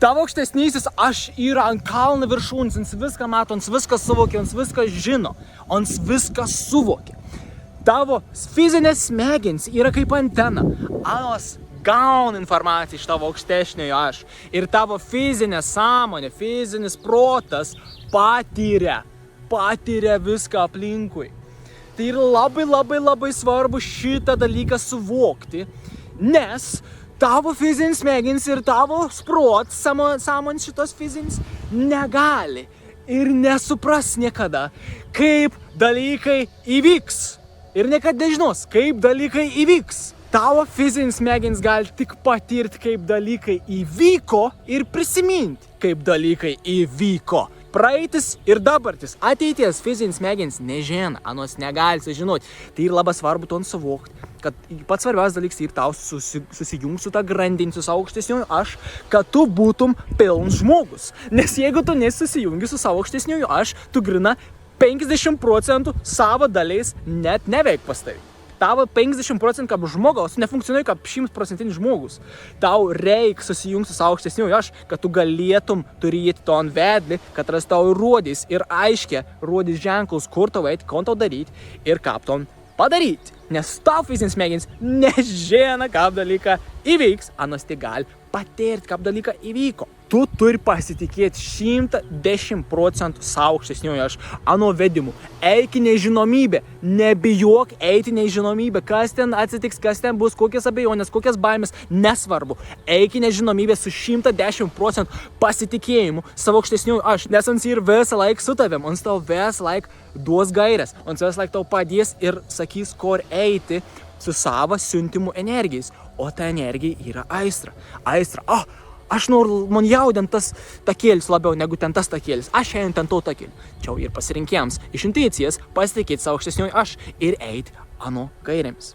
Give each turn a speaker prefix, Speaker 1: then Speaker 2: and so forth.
Speaker 1: Tavo aukštesnysis aš yra ant kalno viršūnės, jis viską mato, jis viską suvokia, jis viską žino, jis viską suvokia. Tavo fizinės smegenys yra kaip antena, anos gauna informaciją iš tavo aukštesniojo aš. Ir tavo fizinė sąmonė, fizinis protas patiria viską aplinkui. Tai yra labai svarbu šitą dalyką suvokti, nes tavo fizinis smegenys ir tavo protas, sąmonės šitos fizinis, negali ir nesupras niekada, kaip dalykai įvyks. Ir niekada nežinos, kaip dalykai įvyks. Tavo fizinis smegenys gali tik patirti, kaip dalykai įvyko ir prisiminti, kaip dalykai įvyko. Praeitis ir dabartis, ateities fizinis smegenys nežino, anos negali sužinoti. Tai ir labai svarbu to suvokti, kad pats svarbiausias dalykas ir tau susijungti su tą grandinį, su savo aukštesniuoju aš, kad tu būtum pilnas žmogus. Nes jeigu tu nesusijungi su savo aukštesniuoju aš, tu grina 50% savo daliais net neveik pas tavį. Tavo 50% kaip žmogaus nefunkcionuoja kaip 100% žmogus. Tau reikia susijungti su savo aukštesniuoju aš, kad tu galėtum turėti to ant vedlį, kad ras tau rodys ir aiškiai rodys ženklus, kur tau eiti, ko tau daryti ir kaip tom padaryti. Nes tavo fizinis smegenys nežino, kaip dalyką įvyks, anos tik gali patirti, kaip dalyką įvyko. Tu turi pasitikėti 110% savo aukštesniuoju aš, ano vedimu. Eik į nežinomybę, nebijok eiti nežinomybę, kas ten atsitiks, kas ten bus, kokias abejonės, kokias baimės, nesvarbu. Eik į nežinomybę su 110% pasitikėjimu savo aukštesniuoju aš, nes jis ir visą laiką su tavim, jis tau visą laiką duos gaires, jis visą laiką tau padės ir sakys, kur eiti su savo siuntimu energijais, o ta energija yra aistra. Aš noriu, man jaudint tas takėlis labiau negu ten tas takėlis. Aš einu ten to takėlį. Čia ir pasirinkėjams iš intuicijos pasitikėti savo aukštesniuoju aš ir eiti ano gairėmis.